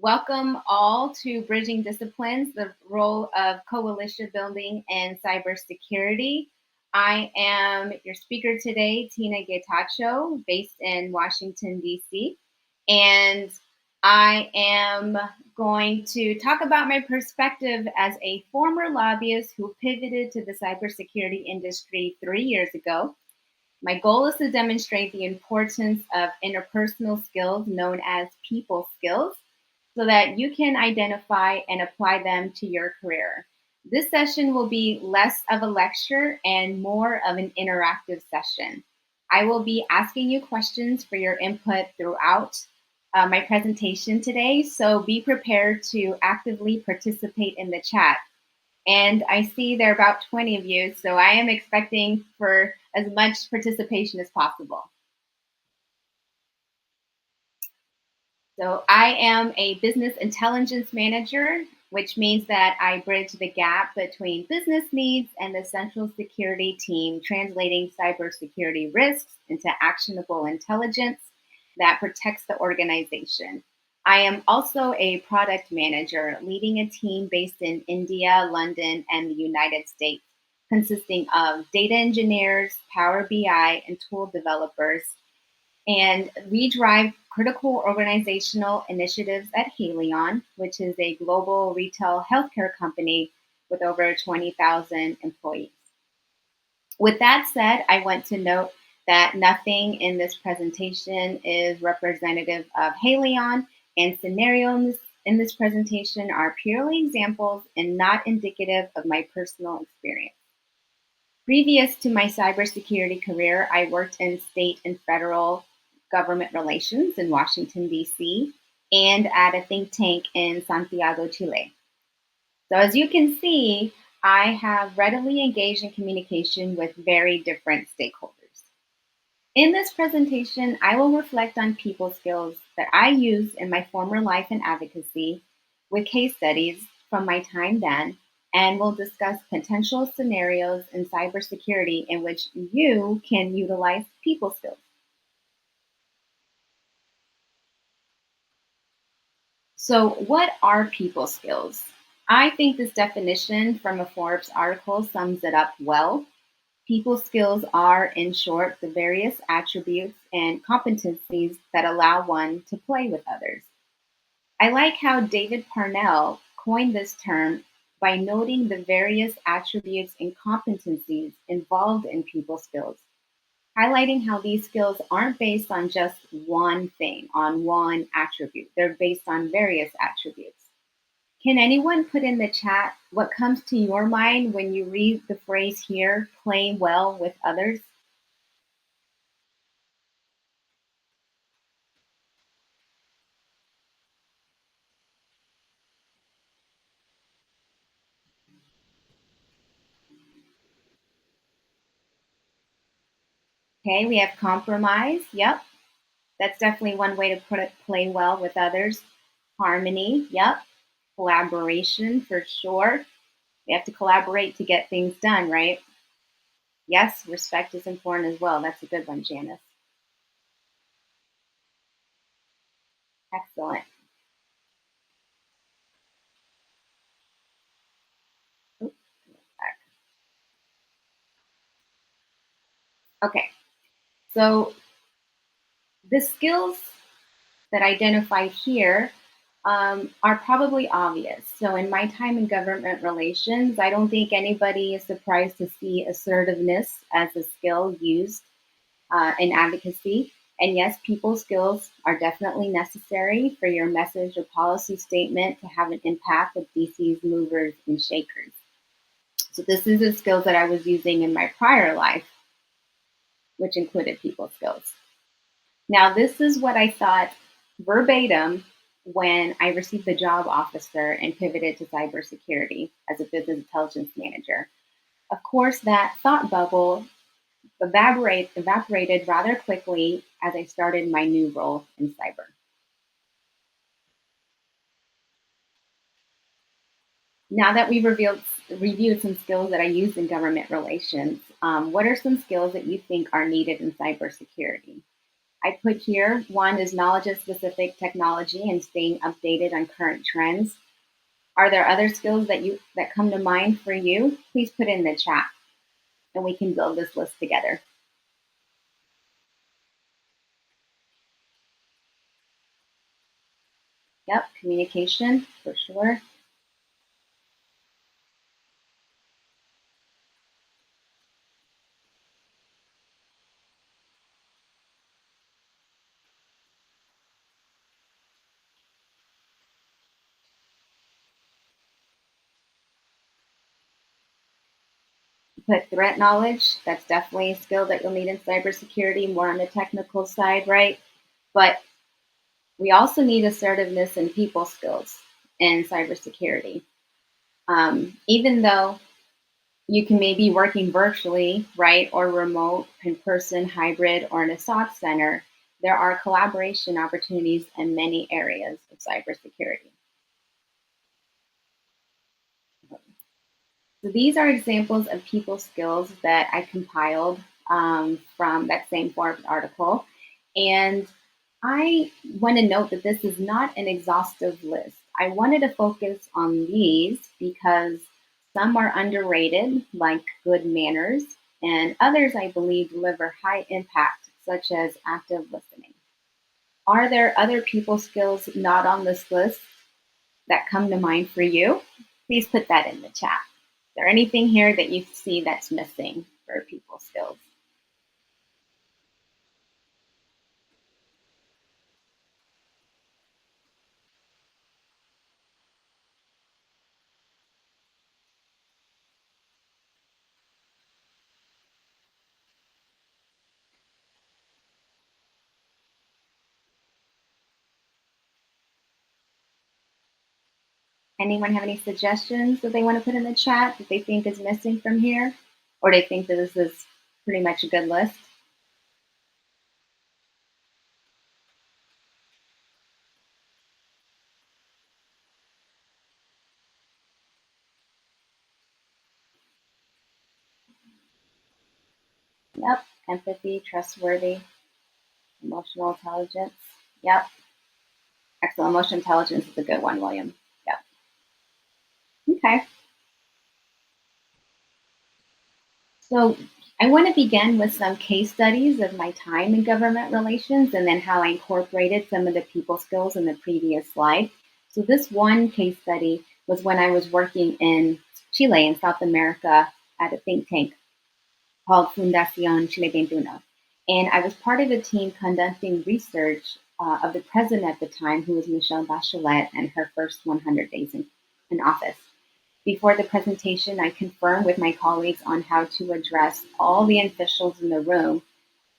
Welcome all to Bridging Disciplines, the role of coalition building and cybersecurity. I am your speaker today, Tina Getachew, based in Washington, D.C. And I am going to talk about my perspective as a former lobbyist who pivoted to the cybersecurity industry 3 years ago. My goal is to demonstrate the importance of interpersonal skills known as people skills so that you can identify and apply them to your career. This session will be less of a lecture and more of an interactive session. I will be asking you questions for your input throughout my presentation today, so be prepared to actively participate in the chat. And I see there are about 20 of you, so I am expecting for as much participation as possible. So I am a business intelligence manager, which means that I bridge the gap between business needs and the central security team, translating cybersecurity risks into actionable intelligence that protects the organization. I am also a product manager, leading a team based in India, London, and the United States, consisting of data engineers, Power BI, and tool developers. And we drive critical organizational initiatives at Haleon, which is a global retail healthcare company with over 20,000 employees. With that said, I want to note that nothing in this presentation is representative of Haleon, and scenarios in this presentation are purely examples and not indicative of my personal experience. Previous to my cybersecurity career, I worked in state and federal government relations in Washington, D.C., and at a think tank in Santiago, Chile. So as you can see, I have readily engaged in communication with very different stakeholders. In this presentation, I will reflect on people skills that I used in my former life in advocacy with case studies from my time then, and we'll discuss potential scenarios in cybersecurity in which you can utilize people skills. So, what are people skills? I think this definition from a Forbes article sums it up well. People skills are, in short, the various attributes and competencies that allow one to play with others. I like how David Parnell coined this term by noting the various attributes and competencies involved in people skills, highlighting how these skills aren't based on just one thing, on one attribute. They're based on various attributes. Can anyone put in the chat what comes to your mind when you read the phrase here, play well with others? Okay, we have compromise. Yep, that's definitely one way to put it, play well with others. Harmony. Yep. Collaboration for sure. We have to collaborate to get things done, right? Yes, respect is important as well. That's a good one, Janice. Excellent. Oops, back. Okay, so the skills that identified here are probably obvious. So in my time in government relations, I don't think anybody is surprised to see assertiveness as a skill used in advocacy. And yes, people skills are definitely necessary for your message or policy statement to have an impact with DC's movers and shakers. So this is the skills that I was using in my prior life, which included people skills. Now, this is what I thought verbatim when I received the job officer and pivoted to cybersecurity as a business intelligence manager. Of course, that thought bubble evaporated rather quickly as I started my new role in cyber. Now that we've reviewed some skills that I use in government relations, what are some skills that you think are needed in cybersecurity? I put here one is knowledge of specific technology and staying updated on current trends. Are there other skills that come to mind for you? Please put in the chat and we can build this list together. Yep, communication for sure. Put threat knowledge. That's definitely a skill that you'll need in cybersecurity, more on the technical side, right? But we also need assertiveness and people skills in cybersecurity. Even though you can maybe working virtually, right, or remote, in person, hybrid, or in a SOC center, there are collaboration opportunities in many areas of cybersecurity. So these are examples of people skills that I compiled from that same Forbes article. And I want to note that this is not an exhaustive list. I wanted to focus on these because some are underrated, like good manners, and others I believe deliver high impact, such as active listening. Are there other people skills not on this list that come to mind for you? Please put that in the chat. Is there anything here that you see that's missing for people skills? Anyone have any suggestions that they want to put in the chat that they think is missing from here? Or they think that this is pretty much a good list? Yep. Empathy, trustworthy, emotional intelligence. Yep. Excellent. Emotional intelligence is a good one, William. Yep. Okay. So I want to begin with some case studies of my time in government relations and then how I incorporated some of the people skills in the previous slide. So this one case study was when I was working in Chile in South America at a think tank called Fundación Chile 21. And I was part of a team conducting research of the president at the time, who was Michelle Bachelet, and her first 100 days in office. Before the presentation, I confirmed with my colleagues on how to address all the officials in the room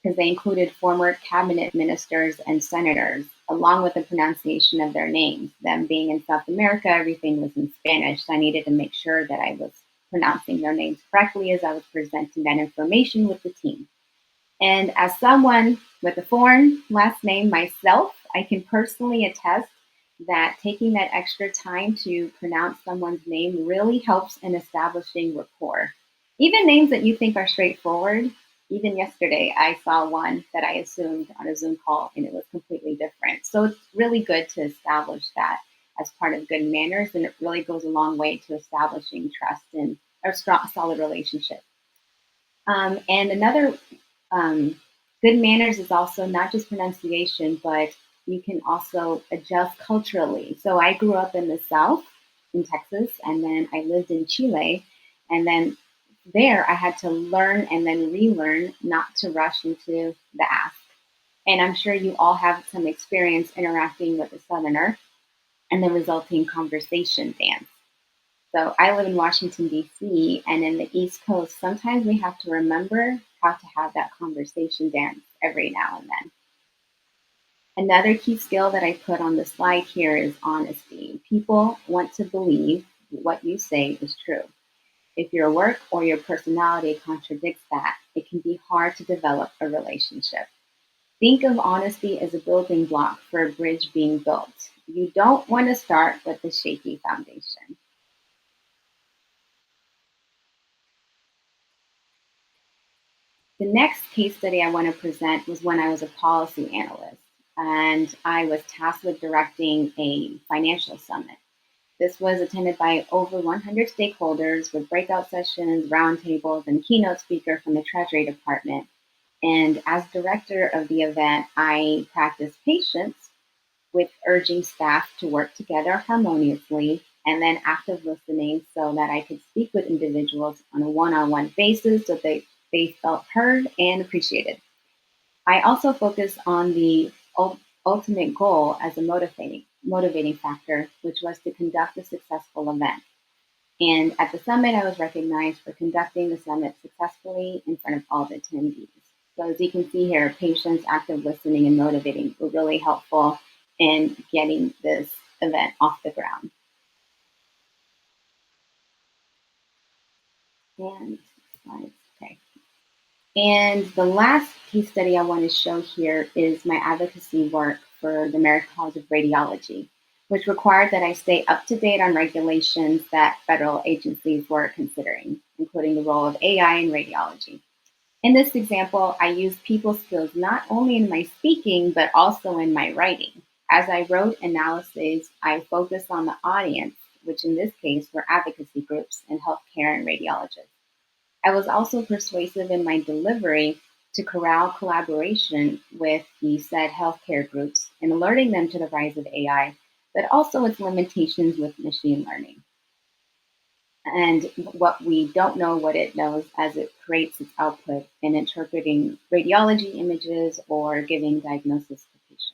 because they included former cabinet ministers and senators, along with the pronunciation of their names. Them being in South America, everything was in Spanish, so I needed to make sure that I was pronouncing their names correctly as I was presenting that information with the team. And as someone with a foreign last name myself, I can personally attest that taking that extra time to pronounce someone's name really helps in establishing rapport. Even names that you think are straightforward, even yesterday I saw one that I assumed on a Zoom call and it was completely different. So it's really good to establish that as part of good manners, and it really goes a long way to establishing trust and a strong, solid relationship. And another good manners is also not just pronunciation, but you can also adjust culturally. So I grew up in the South in Texas, and then I lived in Chile. And then there I had to learn and then relearn not to rush into the ask. And I'm sure you all have some experience interacting with a Southerner and the resulting conversation dance. So I live in Washington, D.C., and in the East Coast, sometimes we have to remember how to have that conversation dance every now and then. Another key skill that I put on the slide here is honesty. People want to believe what you say is true. If your work or your personality contradicts that, it can be hard to develop a relationship. Think of honesty as a building block for a bridge being built. You don't want to start with a shaky foundation. The next case study I want to present was when I was a policy analyst and I was tasked with directing a financial summit. This was attended by over 100 stakeholders with breakout sessions, roundtables, and keynote speaker from the Treasury Department. And as director of the event, I practiced patience with urging staff to work together harmoniously and then active listening so that I could speak with individuals on a one-on-one basis so they felt heard and appreciated. I also focus on the ultimate goal as a motivating factor, which was to conduct a successful event. And at the summit, I was recognized for conducting the summit successfully in front of all the attendees. So as you can see here, patience, active listening, and motivating were really helpful in getting this event off the ground. And slides, okay. And the last case study I want to show here is my advocacy work for the American College of Radiology, which required that I stay up to date on regulations that federal agencies were considering, including the role of AI in radiology. In this example, I used people skills not only in my speaking, but also in my writing. As I wrote analyses, I focused on the audience, which in this case were advocacy groups in healthcare and radiologists. I was also persuasive in my delivery to corral collaboration with the said healthcare groups and alerting them to the rise of AI, but also its limitations with machine learning and what we don't know what it knows as it creates its output in interpreting radiology images or giving diagnosis to patients.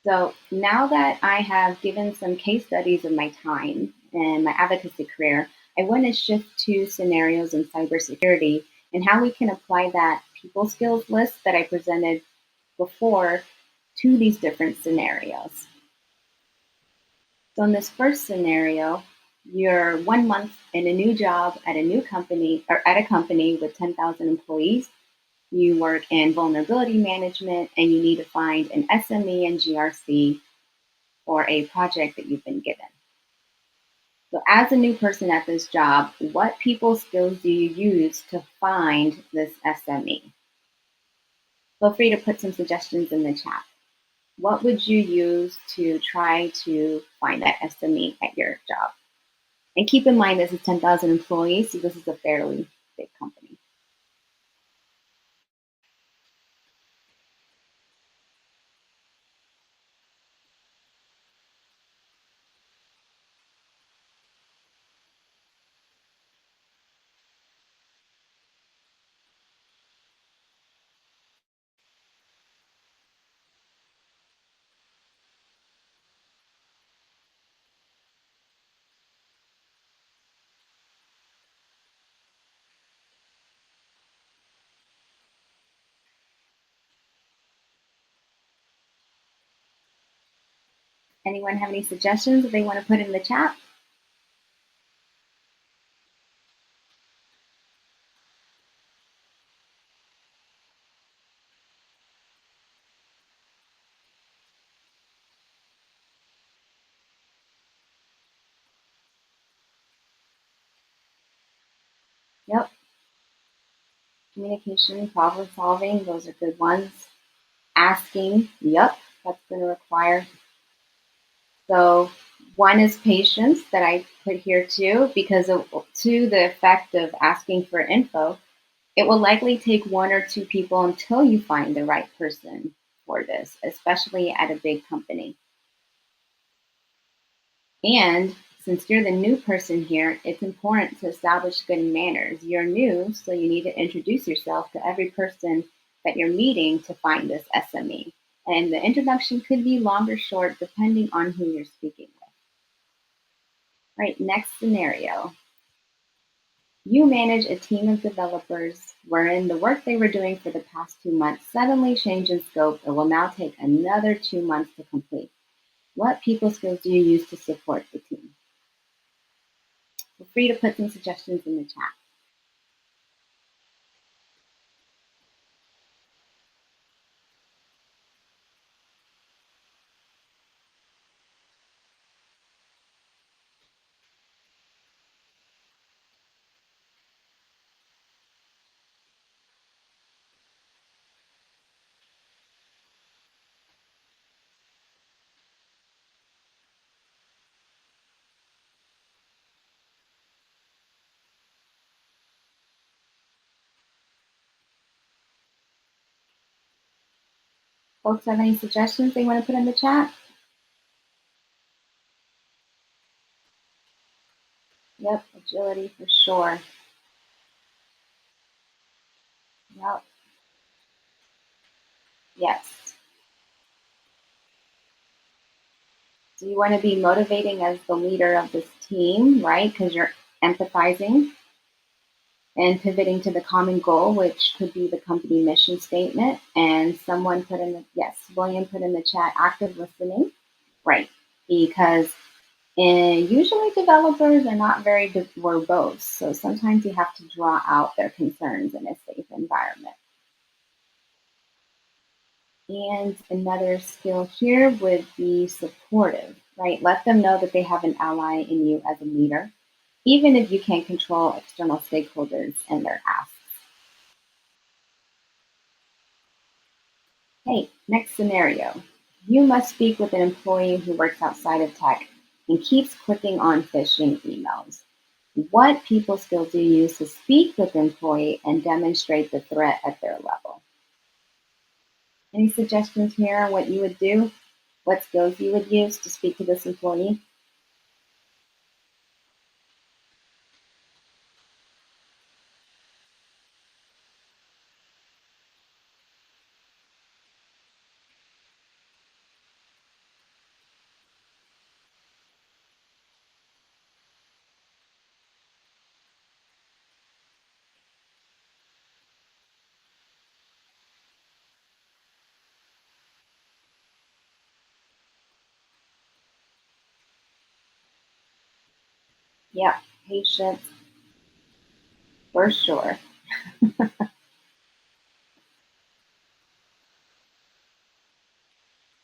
So now that I have given some case studies of my time and my advocacy career, I want to shift to scenarios in cybersecurity and how we can apply that people skills list that I presented before to these different scenarios. So in this first scenario, you're 1 month in a new job at a new company or at a company with 10,000 employees. You work in vulnerability management and you need to find an SME and GRC for a project that you've been given. So as a new person at this job, what people skills do you use to find this SME? Feel free to put some suggestions in the chat. What would you use to try to find that SME at your job? And keep in mind, this is 10,000 employees, so this is a fairly big company. Anyone have any suggestions that they want to put in the chat? Yep. Communication, problem solving, those are good ones. Asking, yep, that's going to require. So one is patience that I put here too, because to the effect of asking for info, it will likely take one or two people until you find the right person for this, especially at a big company. And since you're the new person here, it's important to establish good manners. You're new, so you need to introduce yourself to every person that you're meeting to find this SME. And the introduction could be long or short depending on who you're speaking with. Right, next scenario. You manage a team of developers wherein the work they were doing for the past 2 months suddenly changed in scope and will now take another 2 months to complete. What people skills do you use to support the team? Feel free to put some suggestions in the chat. Folks have any suggestions they want to put in the chat? Yep, agility for sure. Yep, yes. Do you want to be motivating as the leader of this team, right? Because you're empathizing and pivoting to the common goal, which could be the company mission statement. And someone put in the, yes, William put in the chat, active listening, right? Because usually developers are not very verbose. So sometimes you have to draw out their concerns in a safe environment. And another skill here would be supportive, right? Let them know that they have an ally in you as a leader, even if you can't control external stakeholders and their asks. Hey, next scenario. You must speak with an employee who works outside of tech and keeps clicking on phishing emails. What people skills do you use to speak with the employee and demonstrate the threat at their level? Any suggestions here on what you would do? What skills you would use to speak to this employee? Yeah, patience for sure.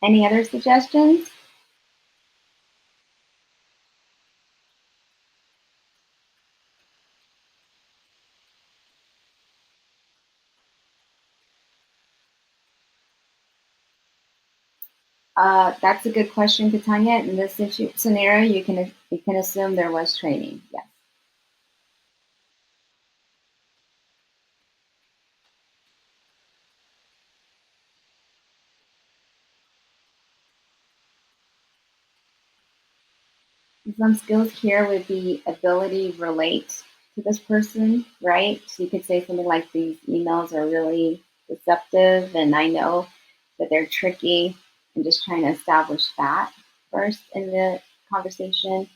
Any other suggestions? That's a good question, Katanya. In this scenario, you can assume there was training. Yes. Some skills here would be ability to relate to this person, right? So you could say something like, "These emails are really deceptive, and I know that they're tricky," and just trying to establish that first in the conversation.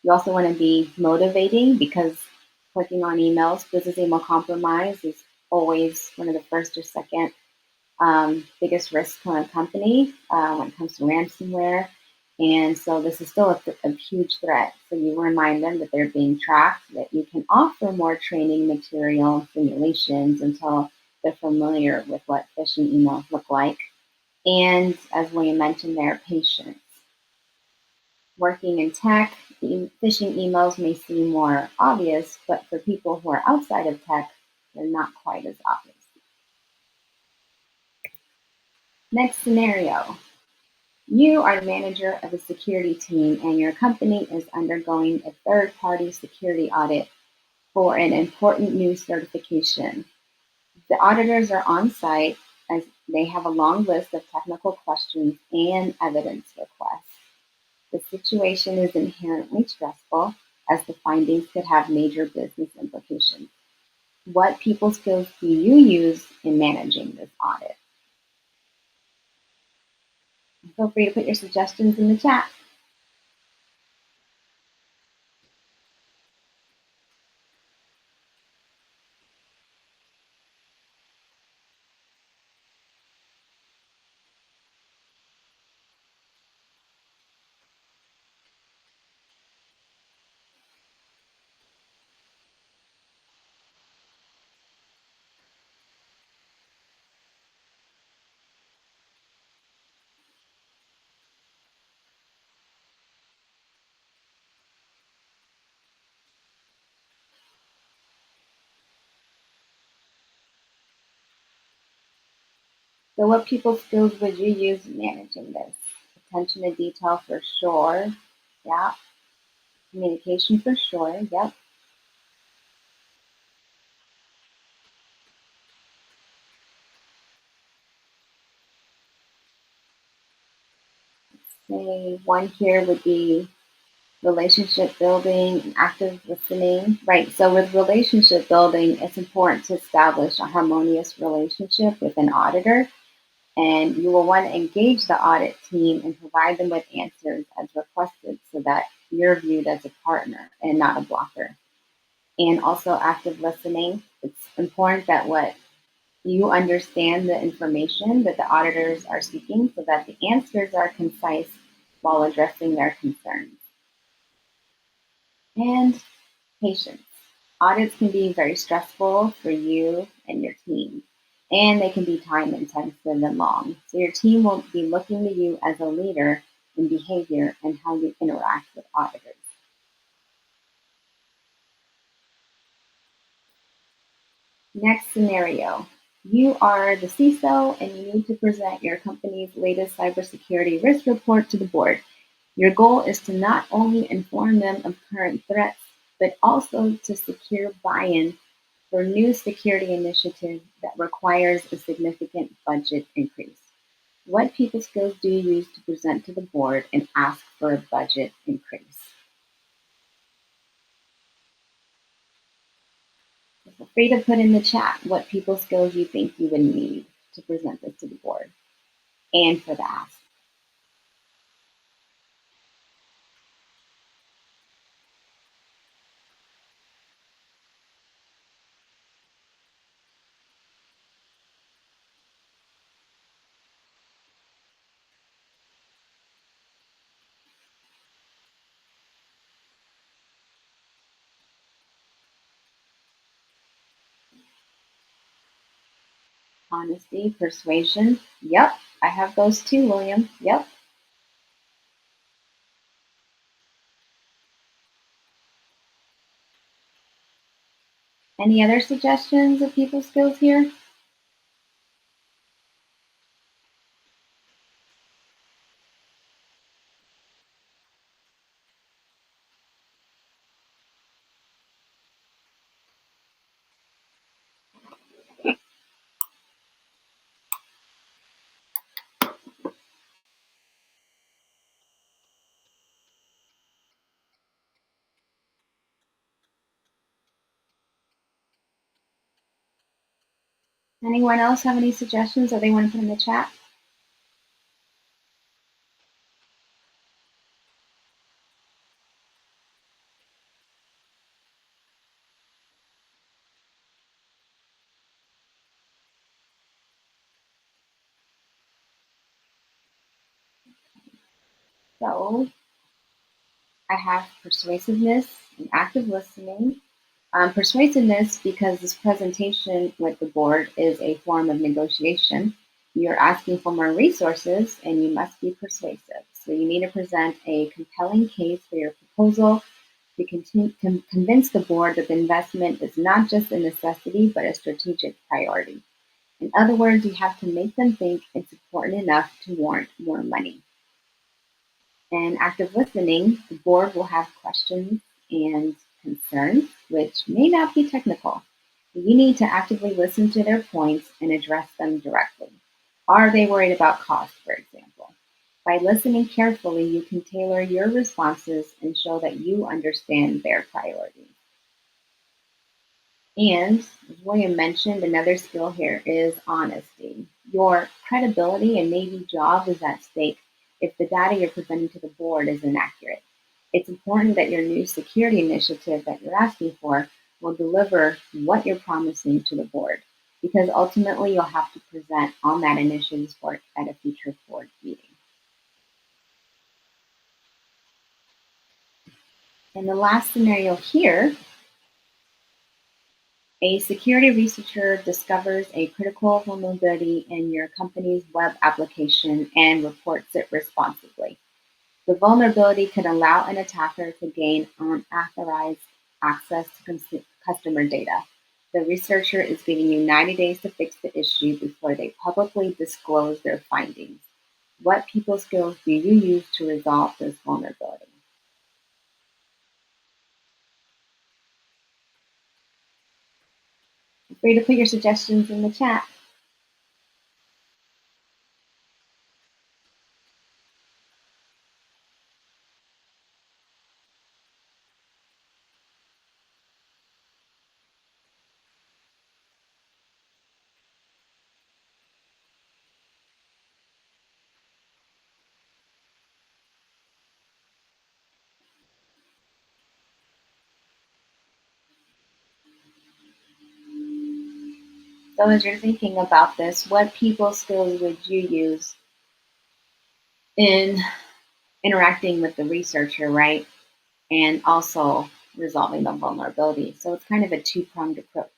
You also want to be motivating because clicking on emails, business email compromise is always one of the first or second biggest risks on a company when it comes to ransomware. And so this is still a huge threat. So you remind them that they're being tracked, that you can offer more training material and simulations until they're familiar with what phishing emails look like. And as William mentioned, they're patient. Working in tech, phishing emails may seem more obvious, but for people who are outside of tech, they're not quite as obvious. Next scenario. You are the manager of a security team and your company is undergoing a third-party security audit for an important new certification. The auditors are on site as they have a long list of technical questions and evidence requests. The situation is inherently stressful as the findings could have major business implications. What people skills do you use in managing this audit? Feel free to put your suggestions in the chat. So what people skills would you use in managing this? Attention to detail for sure. Yeah. Communication for sure. Yep. Say one here would be relationship building and active listening. Right. So with relationship building, it's important to establish a harmonious relationship with an auditor. And you will want to engage the audit team and provide them with answers as requested so that you're viewed as a partner and not a blocker. And also active listening. It's important that what you understand the information that the auditors are seeking so that the answers are concise while addressing their concerns. And patience. Audits can be very stressful for you and your team, and they can be time intensive and long. So your team will be looking to you as a leader in behavior and how you interact with auditors. Next scenario. You are the CISO and you need to present your company's latest cybersecurity risk report to the board. Your goal is to not only inform them of current threats, but also to secure buy in for new security initiative that requires a significant budget increase. What people skills do you use to present to the board and ask for a budget increase? Feel free to put in the chat what people skills you think you would need to present this to the board and for the ask. Honesty, persuasion. Yep, I have those too, William. Yep. Any other suggestions of people skills here? Anyone else have any suggestions that they want to put in the chat? So I have persuasiveness and active listening. Persuasiveness, because this presentation with the board is a form of negotiation. You're asking for more resources and you must be persuasive. So you need to present a compelling case for your proposal to convince the board that the investment is not just a necessity, but a strategic priority. In other words, you have to make them think it's important enough to warrant more money. And active listening, the board will have questions and concerns, which may not be technical. You need to actively listen to their points and address them directly. Are they worried about cost, for example? By listening carefully, you can tailor your responses and show that you understand their priorities. And as William mentioned, another skill here is honesty. Your credibility and maybe job is at stake if the data you're presenting to the board is inaccurate. It's important that your new security initiative that you're asking for will deliver what you're promising to the board, because ultimately you'll have to present on that initiative's work at a future board meeting. And the last scenario here, a security researcher discovers a critical vulnerability in your company's web application and reports it responsibly. The vulnerability could allow an attacker to gain unauthorized access to customer data. The researcher is giving you 90 days to fix the issue before they publicly disclose their findings. What people skills do you use to resolve this vulnerability? Feel free to put your suggestions in the chat. So, as you're thinking about this, what people skills would you use in interacting with the researcher, right? And also resolving the vulnerability. So, it's kind of a two pronged approach.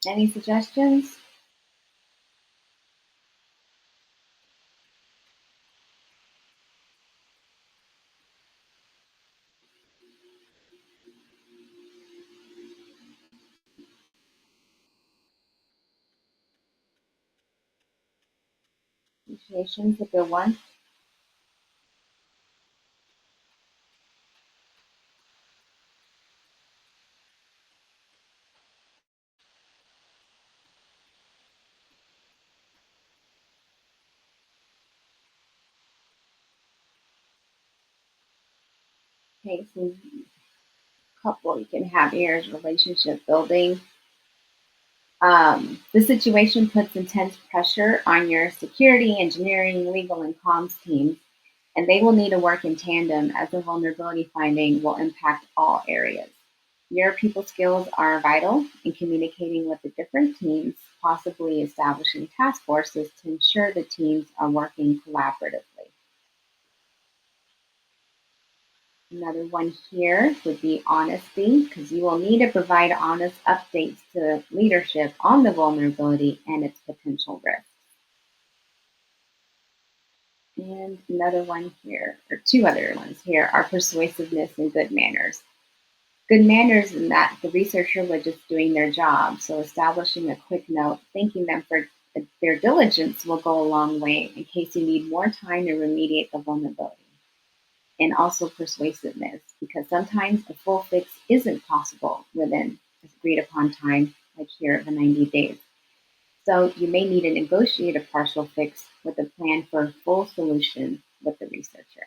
Any suggestions? Appreciation's a good one. Okay, so couple you can have here is relationship building. The situation puts intense pressure on your security, engineering, legal, and comms teams, and they will need to work in tandem as the vulnerability finding will impact all areas. Your people skills are vital in communicating with the different teams, possibly establishing task forces to ensure the teams are working collaboratively. Another one here would be honesty, because you will need to provide honest updates to leadership on the vulnerability and its potential risks. And another one here, or two other ones here, are persuasiveness and good manners. Good manners in that the researcher was just doing their job, so establishing a quick note, thanking them for their diligence will go a long way in case you need more time to remediate the vulnerability. And also persuasiveness, because sometimes a full fix isn't possible within agreed upon time, like here the 90 days. So you may need to negotiate a partial fix with a plan for a full solution with the researcher.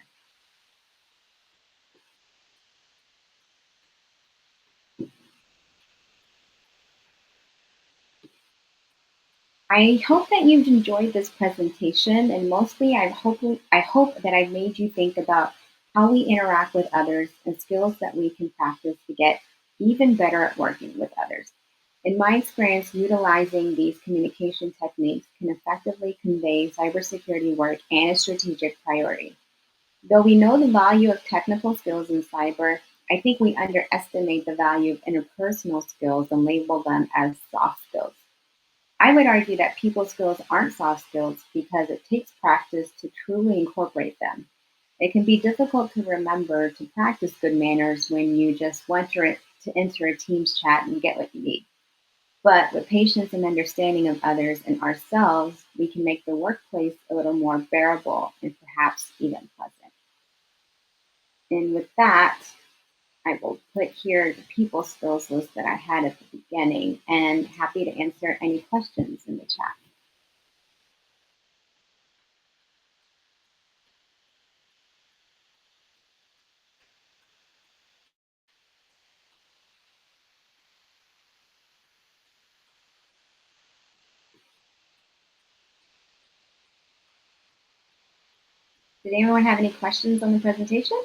I hope that you've enjoyed this presentation, and mostly I hope that I've made you think about how we interact with others and skills that we can practice to get even better at working with others. In my experience, utilizing these communication techniques can effectively convey cybersecurity work and a strategic priority. Though we know the value of technical skills in cyber, I think we underestimate the value of interpersonal skills and label them as soft skills. I would argue that people skills aren't soft skills because it takes practice to truly incorporate them. It can be difficult to remember to practice good manners when you just want to enter a Teams chat and get what you need. But with patience and understanding of others and ourselves, we can make the workplace a little more bearable and perhaps even pleasant. And with that, I will put here the people skills list that I had at the beginning and happy to answer any questions in the chat. Did anyone have any questions on the presentation?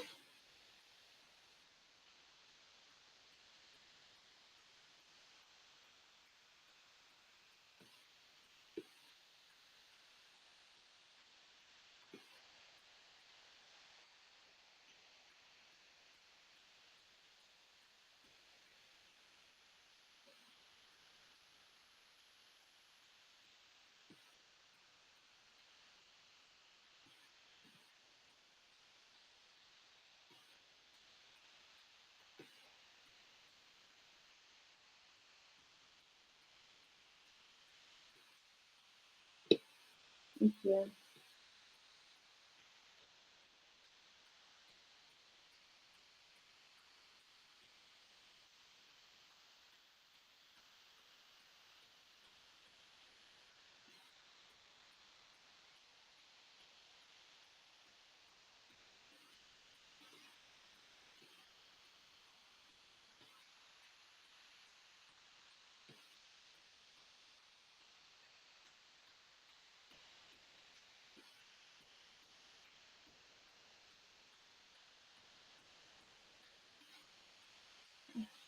Thank you.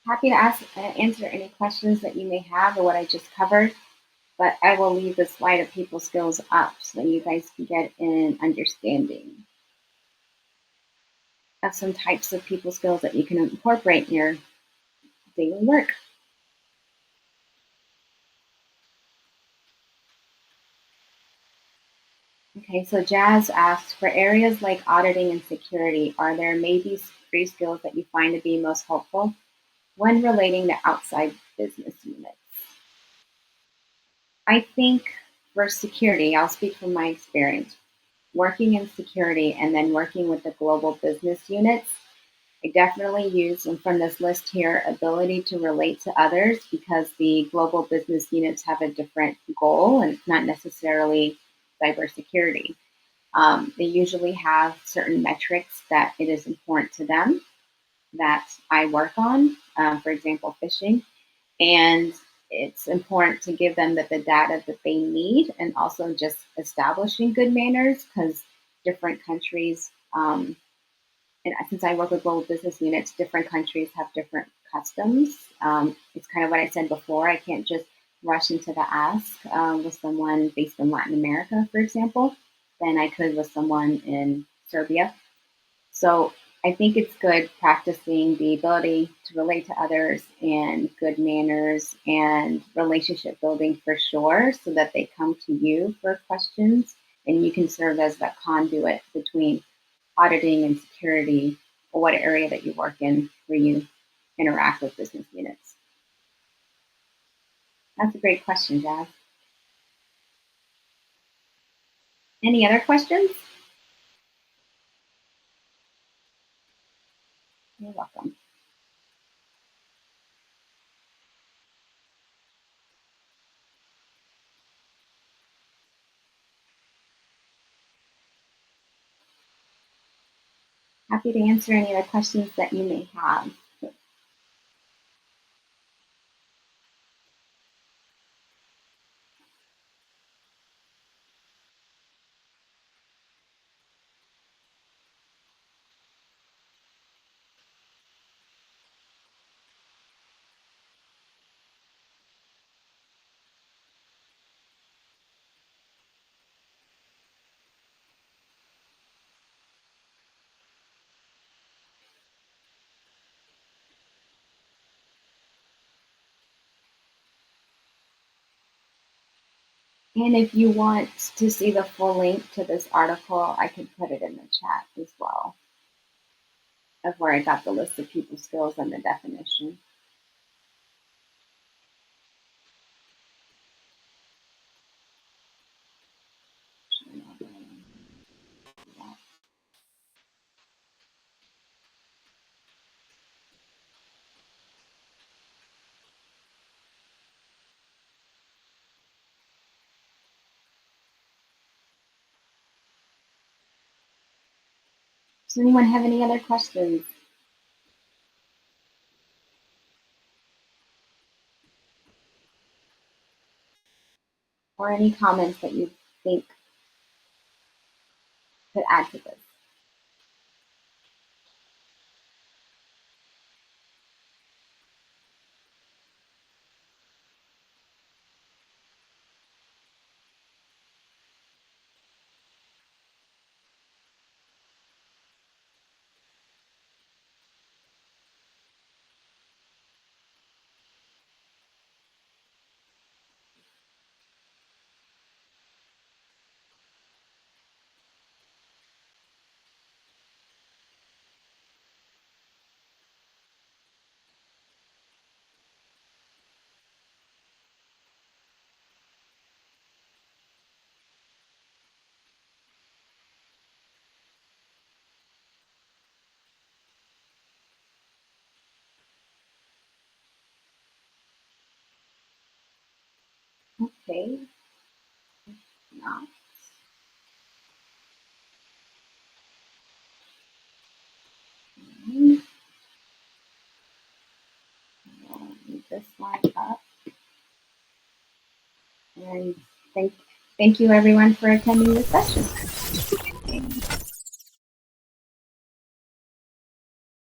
Happy to answer any questions that you may have or what I just covered, but I will leave the slide of people skills up so that you guys can get an understanding of some types of people skills that you can incorporate in your daily work. Okay, so Jazz asks, for areas like auditing and security, are there maybe three skills that you find to be most helpful when relating to outside business units? I think for security, I'll speak from my experience working in security and then working with the global business units. I definitely use, and from this list here, ability to relate to others because the global business units have a different goal and it's not necessarily cybersecurity. They usually have certain metrics that it is important to them that I work on, for example, phishing. And it's important to give them the data that they need and also just establishing good manners because different countries, and since I work with global business units, different countries have different customs. It's kind of what I said before. I can't just rush into the ask with someone based in Latin America, for example, than I could with someone in Serbia. So I think it's good practicing the ability to relate to others and good manners and relationship building for sure so that they come to you for questions and you can serve as that conduit between auditing and security or what area that you work in where you interact with business units. That's a great question, Jazz. Any other questions? You're welcome. Happy to answer any other questions that you may have. And if you want to see the full link to this article, I can put it in the chat as well of where I got the list of people skills and the definition. Does anyone have any other questions or any comments that you think could add to this? Okay. Now, move this slide up. And thank you everyone for attending this session.